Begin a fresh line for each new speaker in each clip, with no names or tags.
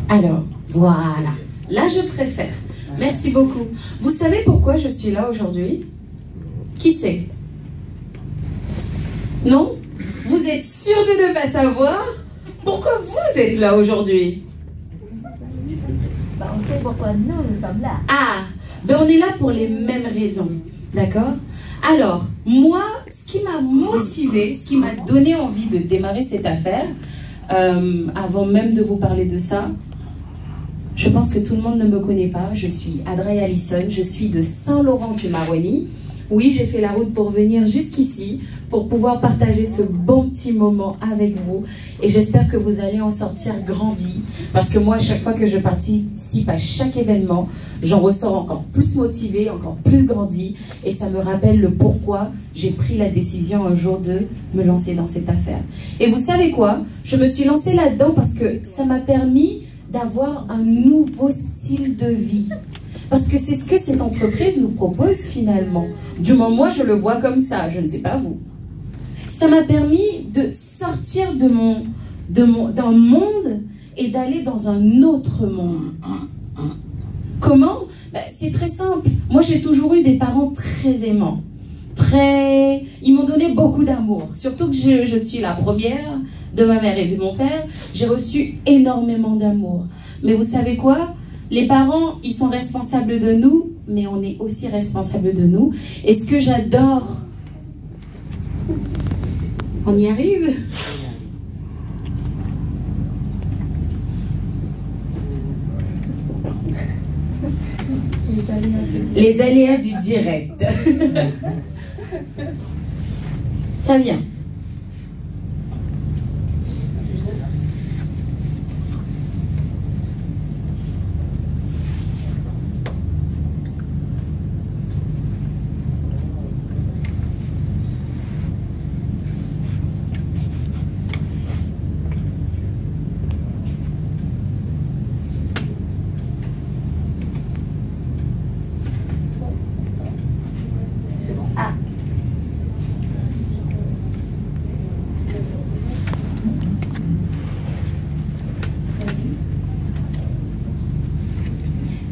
Alors, voilà. Là, je préfère. Merci beaucoup. Vous savez pourquoi je suis là aujourd'hui? Qui sait? Non? Vous êtes sûr de ne pas savoir? Pourquoi vous êtes là aujourd'hui?
On sait pourquoi nous sommes là.
Ah, ben on est là pour les mêmes raisons. D'accord? Alors, moi, ce qui m'a motivé, ce qui m'a donné envie de démarrer cette affaire, avant même de vous parler de ça, je pense que tout le monde ne me connaît pas. Je suis Adraye Allison, je suis de Saint-Laurent-du-Maroni. Oui, j'ai fait la route pour venir jusqu'ici, pour pouvoir partager ce bon petit moment avec vous. Et j'espère que vous allez en sortir grandi. Parce que moi, à chaque fois que je participe à chaque événement, j'en ressors encore plus motivée, encore plus grandi. Et ça me rappelle le pourquoi j'ai pris la décision un jour de me lancer dans cette affaire. Et vous savez quoi? Je me suis lancée là-dedans parce que ça m'a permis d'avoir un nouveau style de vie. Parce que c'est ce que cette entreprise nous propose finalement. Du moins, moi, je le vois comme ça. Je ne sais pas vous. Ça m'a permis de sortir d'un monde et d'aller dans un autre monde. Comment? Ben, c'est très simple. Moi, j'ai toujours eu des parents très aimants. Ils m'ont donné beaucoup d'amour. Surtout que je suis la première de ma mère et de mon père. J'ai reçu énormément d'amour. Mais vous savez quoi? Les parents, ils sont responsables de nous, mais on est aussi responsable de nous. Et ce que j'adore... On y arrive? Les aléas du direct. Ça vient.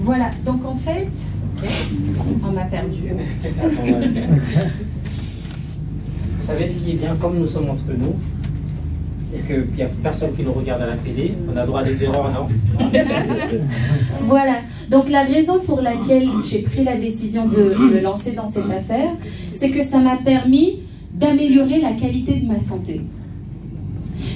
Voilà, donc en fait, on m'a perdu.
Vous savez ce qui est bien, comme nous sommes entre nous, et qu'il n'y a personne qui nous regarde à la télé, on a droit à des erreurs, non?
Voilà, donc la raison pour laquelle j'ai pris la décision de me lancer dans cette affaire, c'est que ça m'a permis d'améliorer la qualité de ma santé.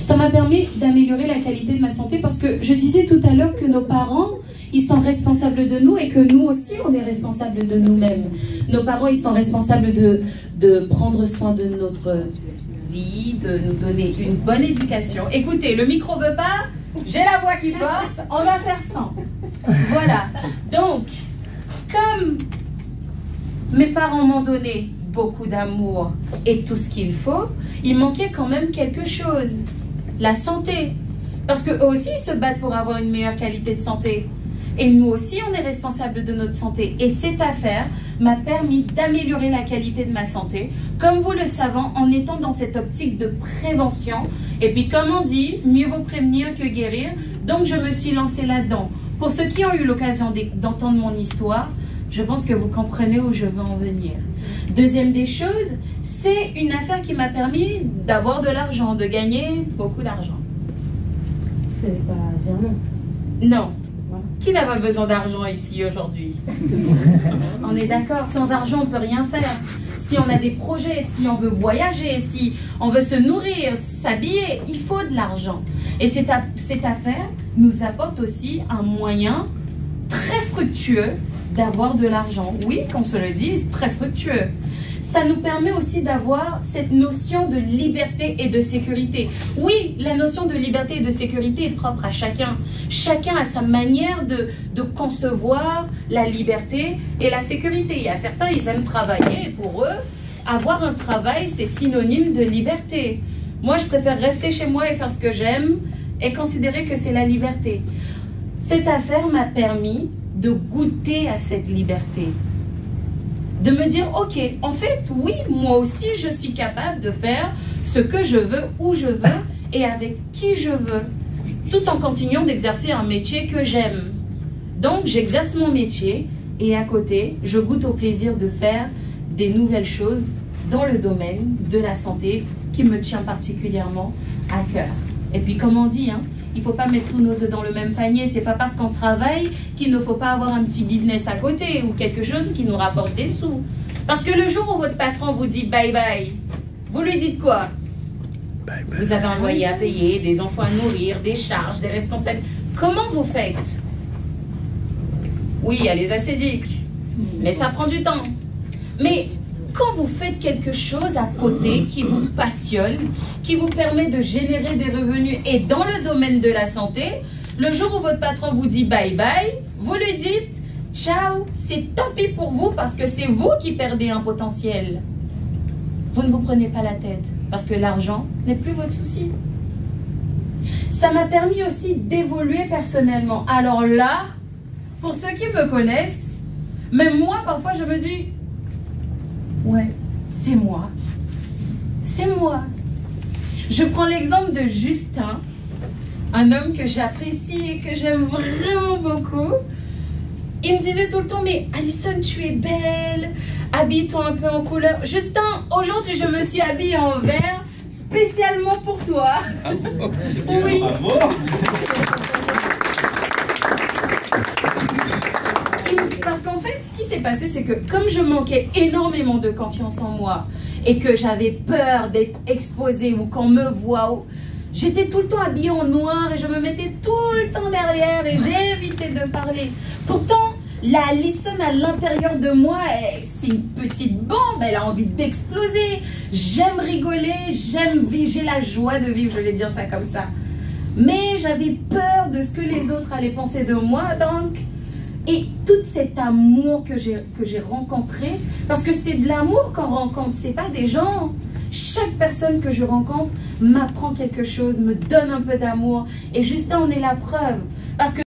Ça m'a permis d'améliorer la qualité de ma santé parce que je disais tout à l'heure que nos parents, ils sont responsables de nous et que nous aussi, on est responsables de nous-mêmes. Nos parents, ils sont responsables de prendre soin de notre vie, de nous donner une bonne éducation. Écoutez, le micro veut pas, j'ai la voix qui porte, on va faire sans. Voilà. Donc, comme mes parents m'ont donné beaucoup d'amour et tout ce qu'il faut, il manquait quand même quelque chose. La santé. Parce qu'eux aussi, ils se battent pour avoir une meilleure qualité de santé. Et nous aussi, on est responsable de notre santé. Et cette affaire m'a permis d'améliorer la qualité de ma santé, comme vous le savez, en étant dans cette optique de prévention. Et puis, comme on dit, mieux vaut prévenir que guérir. Donc, je me suis lancée là-dedans. Pour ceux qui ont eu l'occasion d'entendre mon histoire, je pense que vous comprenez où je veux en venir. Deuxième des choses, c'est une affaire qui m'a permis d'avoir de l'argent, de gagner beaucoup d'argent.
Ce n'est pas dire non.
Non. Qui n'a pas besoin d'argent ici aujourd'hui? On est d'accord, sans argent on ne peut rien faire. Si on a des projets, si on veut voyager, si on veut se nourrir, s'habiller, il faut de l'argent. Et cette affaire nous apporte aussi un moyen très fructueux d'avoir de l'argent. Oui, qu'on se le dise, très fructueux. Ça nous permet aussi d'avoir cette notion de liberté et de sécurité. Oui, la notion de liberté et de sécurité est propre à chacun. Chacun a sa manière de concevoir la liberté et la sécurité. Il y a certains, ils aiment travailler et pour eux, avoir un travail, c'est synonyme de liberté. Moi, je préfère rester chez moi et faire ce que j'aime et considérer que c'est la liberté. Cette affaire m'a permis de goûter à cette liberté. De me dire, ok, en fait, oui, moi aussi, je suis capable de faire ce que je veux, où je veux et avec qui je veux. tout en continuant d'exercer un métier que j'aime. Donc, j'exerce mon métier et à côté, je goûte au plaisir de faire des nouvelles choses dans le domaine de la santé qui me tient particulièrement à cœur. Et puis, comme on dit, hein, il ne faut pas mettre tous nos œufs dans le même panier. C'est pas parce qu'on travaille qu'il ne faut pas avoir un petit business à côté ou quelque chose qui nous rapporte des sous. Parce que le jour où votre patron vous dit bye bye, vous lui dites quoi? Bye bye. Vous avez un loyer à payer, des enfants à nourrir, des charges, des responsabilités. Comment vous faites? Oui, il y a les acédiques, mais ça prend du temps. Mais quand vous faites quelque chose à côté qui vous passionne, qui vous permet de générer des revenus et dans le domaine de la santé, le jour où votre patron vous dit bye bye, vous lui dites ciao, c'est tant pis pour vous parce que c'est vous qui perdez un potentiel. Vous ne vous prenez pas la tête parce que l'argent n'est plus votre souci. Ça m'a permis aussi d'évoluer personnellement. Alors là, pour ceux qui me connaissent, même moi parfois je me dis ouais, c'est moi. C'est moi. Je prends l'exemple de Justin, un homme que j'apprécie et que j'aime vraiment beaucoup. Il me disait tout le temps, mais Alison, tu es belle, habille-toi un peu en couleur. Justin, aujourd'hui, je me suis habillée en vert spécialement pour toi.
Ah bon?
Oui.
Bravo.
Parce qu'en fait, ce qui s'est passé, c'est que comme je manquais énormément de confiance en moi et que j'avais peur d'être exposée ou qu'on me voit, j'étais tout le temps habillée en noir et je me mettais tout le temps derrière et j'ai évité de parler. Pourtant, la Alison à l'intérieur de moi, c'est une petite bombe, elle a envie d'exploser. J'aime rigoler, j'aime vivre, j'ai la joie de vivre, je vais dire ça comme ça. Mais j'avais peur de ce que les autres allaient penser de moi, donc... Et tout cet amour que j'ai rencontré, parce que c'est de l'amour qu'on rencontre, c'est pas des gens. Chaque personne que je rencontre m'apprend quelque chose, me donne un peu d'amour. Et Justin en est la preuve. Parce que